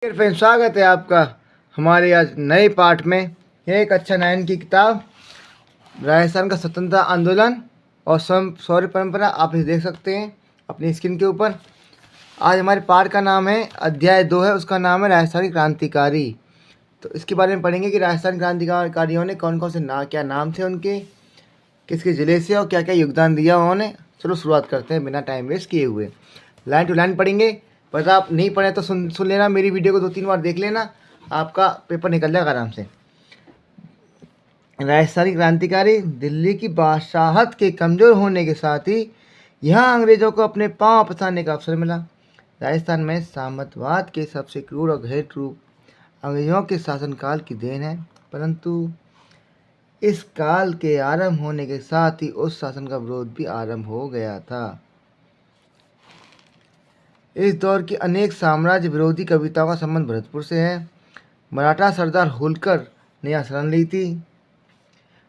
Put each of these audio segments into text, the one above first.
Friends, स्वागत है आपका हमारे आज नए पाठ में। यह एक कक्षा 9 की किताब राजस्थान का स्वतंत्रता आंदोलन और शौर्य परंपरा, आप इसे देख सकते हैं अपनी स्क्रीन के ऊपर। आज हमारे पाठ का नाम है अध्याय 2 है, उसका नाम है राजस्थानी क्रांतिकारी। तो इसके बारे में पढ़ेंगे कि राजस्थानी क्रांतिकारियों ने कौन कौन से क्या नाम थे उनके, किस किस जिले से और क्या क्या योगदान दिया उन्होंने। चलो शुरुआत करते हैं बिना टाइम वेस्ट किए हुए। लाइन टू लाइन पढ़ेंगे, पर आप नहीं पढ़े तो सुन लेना, मेरी वीडियो को 2-3 बार देख लेना, आपका पेपर निकल जाएगा आराम से। राजस्थानी क्रांतिकारी। दिल्ली की बादशाहत के कमज़ोर होने के साथ ही यहाँ अंग्रेज़ों को अपने पांव पसारने का अवसर मिला। राजस्थान में सामंतवाद के सबसे क्रूर और घृणित रूप अंग्रेज़ों के शासनकाल की देन है, परंतु इस काल के आरंभ होने के साथ ही उस शासन का विरोध भी आरंभ हो गया था। इस दौर की अनेक साम्राज्य विरोधी कविताओं का संबंध भरतपुर से है। मराठा सरदार होलकर ने यहाँ शरण ली थी।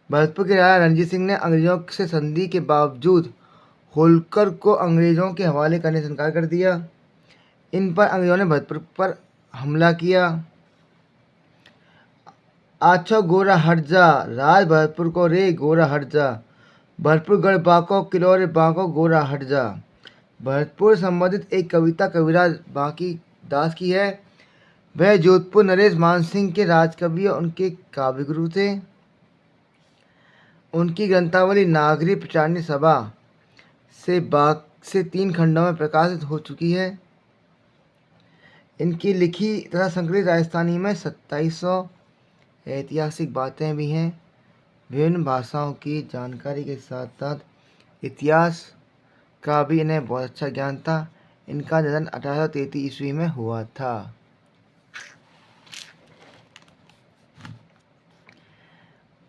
भरतपुर के राजा रणजीत सिंह ने अंग्रेजों से संधि के बावजूद होलकर को अंग्रेजों के हवाले करने से इनकार कर दिया। इन पर अंग्रेजों ने भरतपुर पर हमला किया। आछो गोरा हट जा, राज भरतपुर को रे गोरा हट जा, भरतपुर गढ़ बाको किलो रे बाको गोरा हट जा। भरतपुर संबंधित एक कविता कविराज बांकी दास की है। वह जोधपुर नरेश मानसिंह के राजकवि और उनके काव्य गुरु थे। उनकी ग्रंथावली नागरी प्रचारणी सभा से 3 खंडों में प्रकाशित हो चुकी है। इनकी लिखी तथा संकलित राजस्थानी में 2700 ऐतिहासिक बातें भी हैं। विभिन्न भाषाओं की जानकारी के साथ साथ इतिहास का भी इन्हें बहुत अच्छा ज्ञान था। इनका निधन 1833 ईस्वी में हुआ था।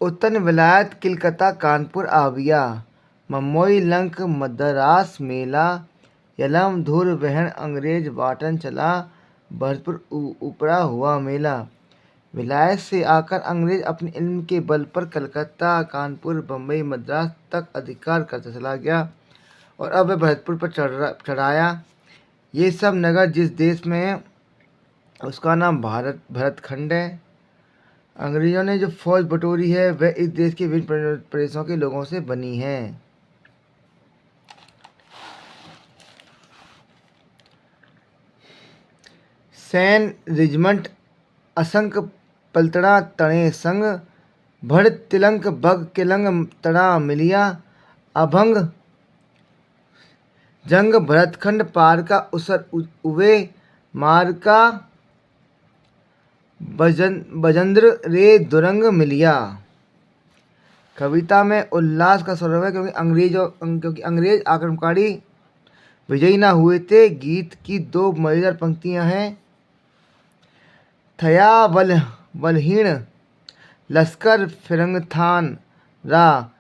उत्तर विलायत किलकता कानपुर आविया, मम्मोई लंक मद्रास मेला, यलम धुर वहन अंग्रेज बाटन चला, भरतपुर उपरा हुआ मेला। विलायत से आकर अंग्रेज अपने इल्म के बल पर कलकत्ता, कानपुर, बम्बई, मद्रास तक अधिकार करता चला गया और अब वह भरतपुर पर चढ़ाया। ये सब नगर जिस देश में है उसका नाम भरतखंड है। अंग्रेजों ने जो फौज बटोरी है वह इस देश के विभिन्न प्रदेशों के लोगों से बनी है। सैन रेजिमेंट असंक पलतड़ा तणे संग, भड़ तिलंक बग किलंग तड़ा मिलिया, अभंग जंग भरतखंड पार का उसर उवे, मार का बजंद्र रे दुरंग मिलिया। कविता में उल्लास का स्वरूप है क्योंकि अंग्रेज आक्रमणकारी विजयी ना हुए थे। गीत की 2 मजेदार पंक्तियां हैं। थया बलहीन लश्कर फिरंगथान रा,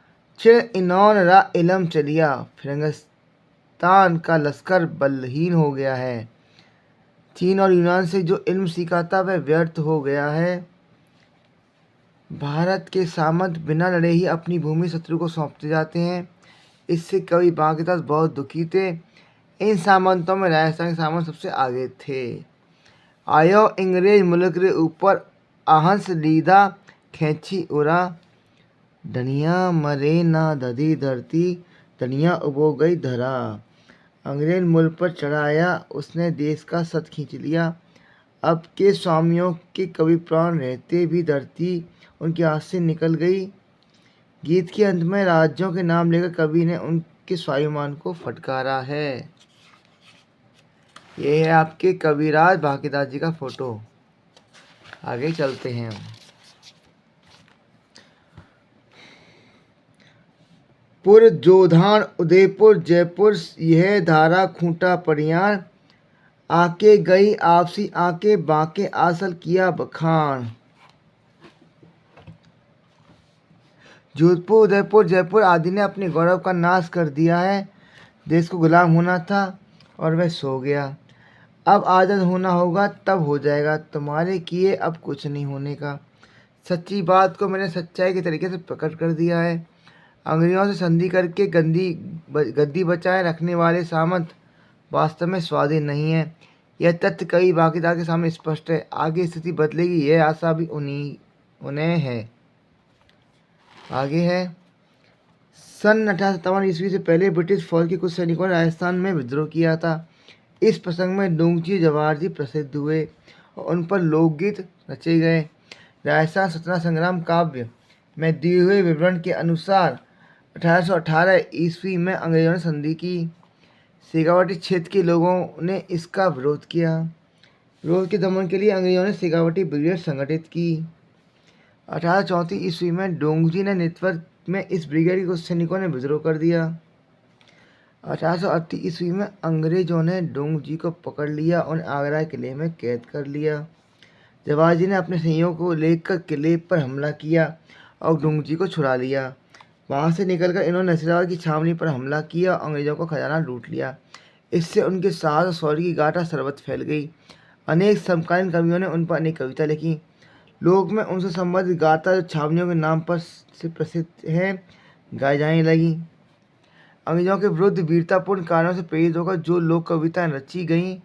चिड़ इनौन रा इलम चलिया। फिरंगिस्तान का लश्कर बलहीन हो गया है। चीन और यूनान से जो इल्म सीखा था वह व्यर्थ हो गया है। भारत के सामंत बिना लड़े ही अपनी भूमि शत्रु को सौंपते जाते हैं। इससे कवि बांकीदास बहुत दुखी थे। इन सामंतों में राजस्थान के सामंत सबसे आगे थे। आयो अंग्रेज मुल्क रे ऊपर आहंस लीधा खेची उड़ा, धनिया मरे ना दधी धरती, धनिया उबो गई धरा। अंग्रेज मुल्क पर चढ़ाया, उसने देश का सत खींच लिया। अब के स्वामियों के कवि प्राण रहते भी धरती उनके हाथ से निकल गई। गीत के अंत में राज्यों के नाम लेकर कवि ने उनके स्वाभिमान को फटकारा है। ये है आपके कविराज बांकीदास जी का फोटो। आगे चलते हैं। पुर जोधान उदयपुर जयपुर, यह धारा खूंटा परियार, आके गई आपसी आके बाके आसल किया बखान। जोधपुर उदयपुर जयपुर आदि ने अपने गौरव का नाश कर दिया है। देश को गुलाम होना था और वह सो गया। अब आज़ाद होना होगा, तब हो जाएगा। तुम्हारे किए अब कुछ नहीं होने का। सच्ची बात को मैंने सच्चाई के तरीके से प्रकट कर दिया है। अंग्रेजों से संधि करके गद्दी बचाए रखने वाले सामंत वास्तव में स्वाधीन नहीं है। यह तथ्य कई बाकीदार के सामने स्पष्ट है। आगे स्थिति बदलेगी, यह आशा भी उन्हें है। आगे है, सन 1857 ईस्वी से पहले ब्रिटिश फौज के कुछ सैनिकों ने राजस्थान में विद्रोह किया था। इस प्रसंग में डोंगजी जवाहर जी प्रसिद्ध हुए और उन पर लोकगीत रचे गए। राजस्थान स्वतंत्रता संग्राम काव्य में दिए हुए विवरण के अनुसार 1818 ईस्वी में अंग्रेजों ने संधि की। शेखावाटी क्षेत्र के लोगों ने इसका विरोध किया। विरोध के दमन के लिए अंग्रेजों ने शेखावाटी ब्रिगेड संगठित की। 1834 ईस्वी में डोंगजी ने नेतृत्व में इस ब्रिगेड के कुछ सैनिकों ने विद्रोह कर दिया। 1838 ईस्वी में अंग्रेजों ने डोंगजी को पकड़ लिया और आगरा किले में कैद कर लिया। जवाहर जी ने अपने सैनिकों को लेकर किले पर हमला किया और डोंगजी को छुड़ा लिया। वहां से निकलकर इन्होंने नसीराबाद की छावनी पर हमला किया और अंग्रेजों को खजाना लूट लिया। इससे उनके साहस और शौर्य की गाथा सर्वत्र फैल गई। अनेक समकालीन कवियों ने उन पर अनेक कविता लिखी। लोक में उनसे संबंधित गाथा जो छावनियों के नाम पर से प्रसिद्ध है गाई जाने लगी। अंग्रेजों के विरुद्ध वीरतापूर्ण कार्यों से प्रेरित होकर जो लोक कविताएं रची गईं,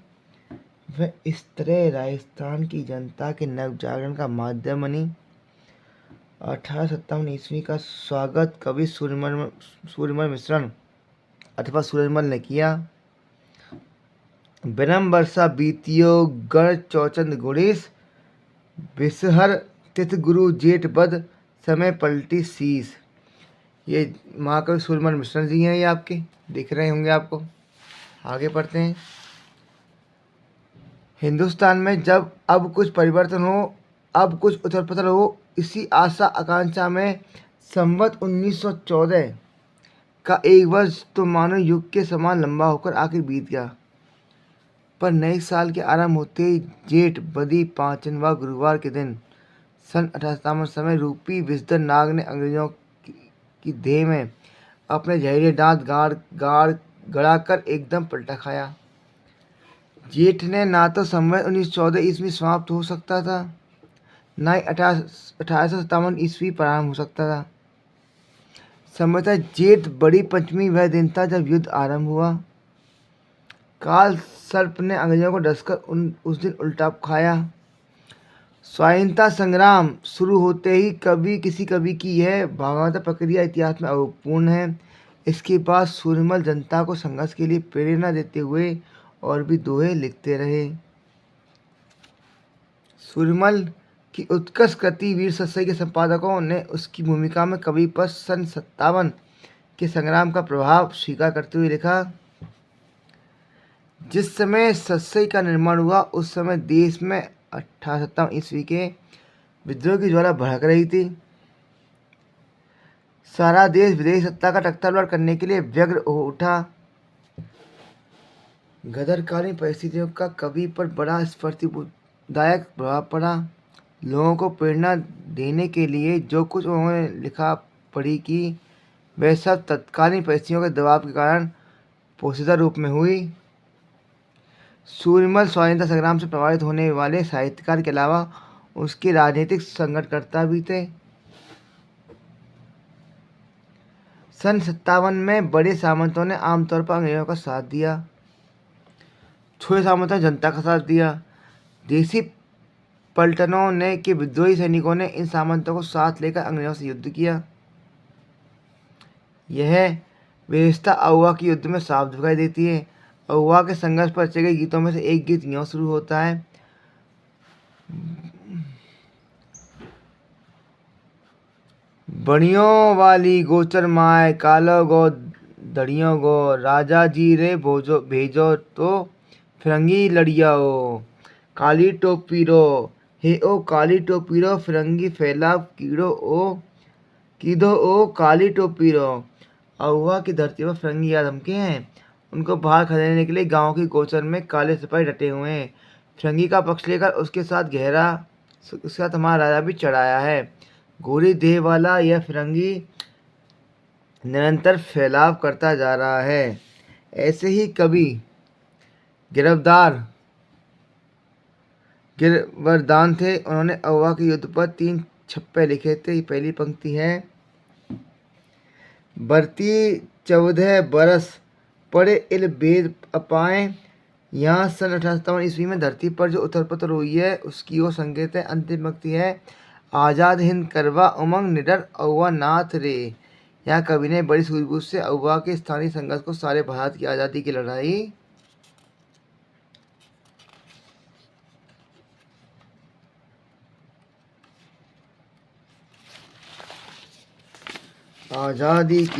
वह इस तरह राजस्थान की जनता के नव जागरण का माध्यम बनी। 1857 ईस्वी का स्वागत कवि सूर्यमल मिश्रण अथवा सूरजमल ने किया। बिनम वर्षा बीतियो गण चौचंद गुणेश, बिसहर तिथ गुरु जेठ बद समय पलटी शीस। ये महाकवि सूरजमल मिश्रण जी हैं, ये आपके दिख रहे होंगे आपको। आगे पढ़ते हैं। हिंदुस्तान में जब अब कुछ परिवर्तन हो, अब कुछ उथल पुथल हो, इसी आशा आकांक्षा में संवत 1914 का एक वर्ष तो मानव युग के समान लंबा होकर आखिर बीत गया। पर नए साल के आरंभ होते ही जेठ बदी पांचवा गुरुवार के दिन सन 1857 समय रूपी विषधर नाग ने अंग्रेजों की देह में अपने जहरीले दांत गड़ाकर एकदम पलटा खाया। जेठ ने ना तो संवत 1914 ईस्वी समाप्त हो सकता था, न ही 1857 ईस्वी प्रारंभ हो सकता था। संभवतः जेठ बड़ी पंचमी वह दिन था जब युद्ध आरंभ हुआ। काल सर्प ने अंग्रेजों को डसकर उस दिन उल्टा खाया। स्वाधीनता संग्राम शुरू होते ही किसी कवि की यह भावनात्मक प्रक्रिया इतिहास में अपूर्ण है। इसके बाद सूरजमल जनता को संघर्ष के लिए प्रेरणा देते हुए और भी दोहे लिखते रहे। सूरजमल की उत्कृष्ट कृति वीर सत्सई के संपादकों ने उसकी भूमिका में कवि पर सन 57 के संग्राम का प्रभाव स्वीकार करते हुए लिखा। जिस समय सत्सई का निर्माण हुआ उस समय देश में 1857 ईस्वी के विद्रोह की ज्वाला भड़क रही थी। सारा देश विदेशी सत्ता का तख्तापलट करने के लिए व्यग्र हो उठा। गदरकालीन परिस्थितियों का कवि पर बड़ा स्फूर्तिदायक प्रभाव पड़ा। लोगों को प्रेरणा देने के लिए जो कुछ उन्होंने लिखा पढ़ी की, वह सब तत्कालीन परिस्थितियों के दबाव के कारण पोशीदा रूप में हुई। सूरजमल स्वाधीनता संग्राम से प्रभावित होने वाले साहित्यकार के अलावा उसके राजनीतिक संगठनकर्ता भी थे। सन 57 में बड़े सामंतों ने आमतौर पर अंग्रेजों का साथ दिया, छोटे सामंतों ने जनता का साथ दिया। देसी पलटनों ने के विद्रोही सैनिकों ने इन सामंतों को साथ लेकर अंग्रेजों से युद्ध किया। यह विशेषता अहुआ के युद्ध में साफ दिखाई देती है। अहुआ के संघर्ष पर रचे गए गीतों में से एक गीत यूं शुरू होता है। बणियों वाली गोचर माय कालो गो दड़ियों गो, राजा जी रे भेजो तो फिरंगी लड़ियाओ। काली टोपी रो हे ओ काली टोपी रो, फिरंगी फैलाव कीदो ओ काली टोपी रो। अहुआ की धरती पर फिरंगी या धमके हैं। उनको बाहर खदेड़ने के लिए गांव की गोचर में काले सिपाही डटे हुए हैं। फिरंगी का पक्ष लेकर उसके साथ हमारा राजा भी चढ़ाया है। गोरी देह वाला यह फिरंगी निरंतर फैलाव करता जा रहा है। ऐसे ही कवि गिरवरदान थे। उन्होंने अहुआ के युद्ध पर 3 छप्पे लिखे थे। पहली पंक्ति है, बरती 14 बरस पड़े इल बेद अपाए, यहाँ सन 1857 में धरती पर जो उथल पुथल हुई है उसकी वो संकेत है। अंतिम पंक्ति है, आज़ाद हिंद करवा उमंग निडर अव्वा नाथ रे। यहाँ कवि ने बड़ी सूझबूझ से अव्वा के स्थानीय संघर्ष को सारे भारत की आज़ादी की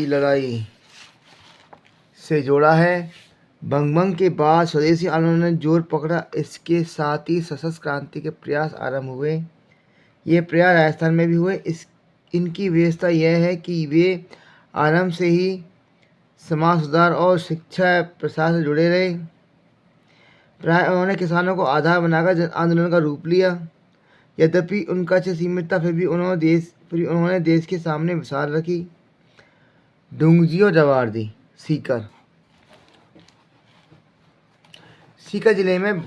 लड़ाई से जोड़ा है। बंगभंग के बाद स्वदेशी आंदोलन ने जोर पकड़ा। इसके साथ ही सशस्त्र क्रांति के प्रयास आरंभ हुए। ये प्रयास राजस्थान में भी हुए। इनकी विशेषता यह है कि वे आरंभ से ही समाज सुधार और शिक्षा प्रसार से जुड़े रहे। प्राय उन्होंने किसानों को आधार बनाकर आंदोलन का रूप लिया। यद्यपि उनका लक्ष्य सीमित था, फिर भी उन्होंने देश के सामने मिसाल रखी। डुंगजी और जवाहरजी। सीकर जिले में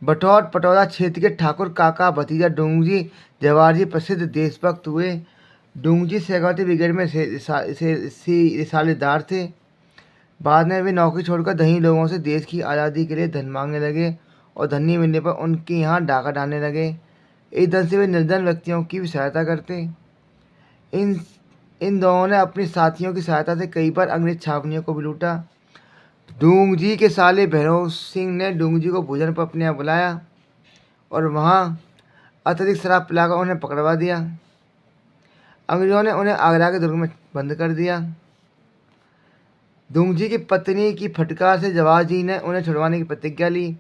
बटौर पटौदा क्षेत्र के ठाकुर काका भतीजा डुंगजी जवाहरजी प्रसिद्ध देशभक्त हुए। डुंगजी शेखावती ब्रिगेड में रिसालेदार थे। बाद में वे नौकरी छोड़कर धनी लोगों से देश की आज़ादी के लिए धन मांगने लगे और धन नहीं मिलने पर उनके यहाँ डाका डालने लगे। इस धन से वे निर्धन व्यक्तियों की भी सहायता करते। इन दोनों ने अपने साथियों की सहायता से कई बार अंग्रेज छावनियों को भी लूटा। डुंगजी के साले भैरव सिंह ने डुंगजी को भोजन पर अपने यहाँ बुलाया और वहाँ अत्यधिक शराब पिलाकर उन्हें पकड़वा दिया। अंग्रेजों ने उन्हें आगरा के दुर्ग में बंद कर दिया। डुंगजी की पत्नी की फटकार से जवाहरजी ने उन्हें छुड़वाने की प्रतिज्ञा ली।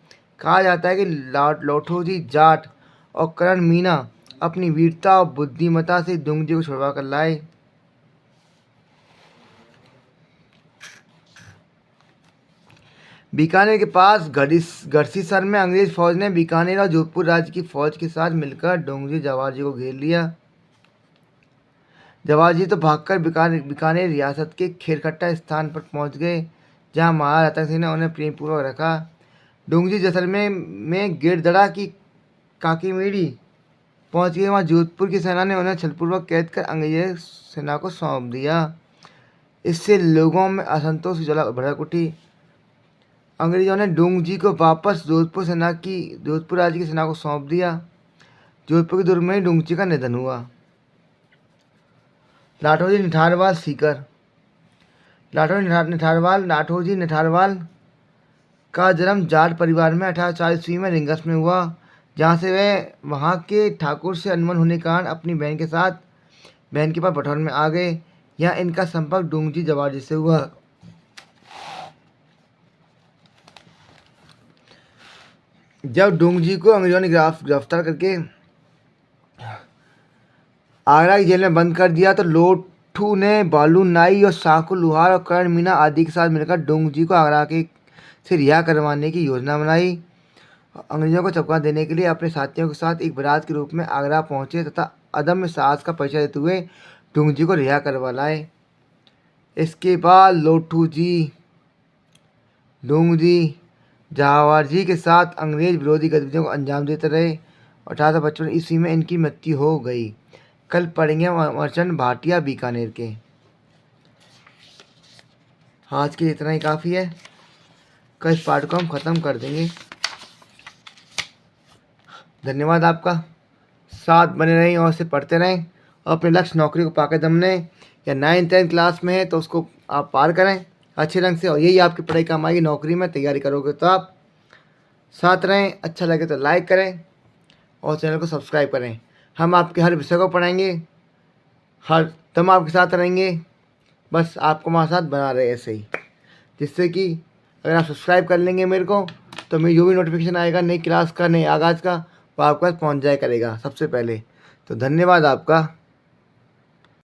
कहा जाता है कि लोठोजी जाट और करण मीना अपनी वीरता और बुद्धिमत्ता से डुंगजी को छुड़वा कर लाए। बीकानेर के पास गढ़सीसर में अंग्रेज फौज ने बीकानेर और जोधपुर राज्य की फौज के साथ मिलकर डुंगजी जवाहरजी को घेर लिया। जवाहरजी तो भागकर बीकानेर रियासत के खेरकट्टा स्थान पर पहुंच गए, जहां महाराजा रतन सिंह ने उन्हें प्रेमपूर्वक रखा। डुंगजी जैसलमेर में गिरदड़ा की काकीमेड़ी पहुंच गए। वहां जोधपुर की सेना ने उन्हें छलपूर्वक कैद कर अंग्रेज सेना को सौंप दिया। इससे लोगों में असंतोष की ज्वाला भड़क उठी। अंग्रेजों ने डुंगजी को वापस जोधपुर राज्य की सेना को सौंप दिया। जोधपुर के दुर्ग में डुंगजी का निधन हुआ। लाठौजी निठारवाल सीकर। लाठौजी निठारवाल का जन्म जाट परिवार में 1840 में रिंगस में हुआ, जहाँ से वे वहाँ के ठाकुर से अनबन होने के कारण अपनी बहन के पास बटौर में आ गए। यहाँ इनका संपर्क डुंगजी जवाहरजी से हुआ। जब डुंगजी को अंग्रेजों ने गिरफ्तार करके आगरा की जेल में बंद कर दिया तो लोठू ने बालू नाई और साकू लुहार और करण मीना आदि के साथ मिलकर डुंगजी को आगरा से रिहा करवाने की योजना बनाई। अंग्रेजों को चौंका देने के लिए अपने साथियों के साथ एक बारात के रूप में आगरा पहुंचे तथा अदम्य साहस का परिचय देते हुए डुंगजी को रिहा करवा लाए। इसके बाद लोठू जी डुंगजी जवाहरजी के साथ अंग्रेज विरोधी गतिविधियों को अंजाम देते रहे। 1855 में इनकी मृत्यु हो गई। कल पढ़ेंगे मर्चेंट भाटिया बीकानेर के। आज के लिए इतना ही काफ़ी है। कल इस पाठ को हम ख़त्म कर देंगे। धन्यवाद आपका। साथ बने रहें और से पढ़ते रहें और अपने लक्ष्य नौकरी को पाकर दमने या 9th-10th क्लास में है तो उसको आप पार करें अच्छे ढंग से, और यही आपकी पढ़ाई काम आएगी। नौकरी में तैयारी करोगे तो आप साथ रहें। अच्छा लगे तो लाइक करें और चैनल को सब्सक्राइब करें। हम आपके हर विषय को पढ़ाएंगे, हर दम आपके साथ रहेंगे। बस आपको हमारे साथ बना रहे ऐसे ही, जिससे कि अगर आप सब्सक्राइब कर लेंगे मेरे को तो मेरी जो भी नोटिफिकेशन आएगा नई क्लास का, नई आगाज़ का, वो आपके पास पहुँच जाया करेगा सबसे पहले। तो धन्यवाद आपका।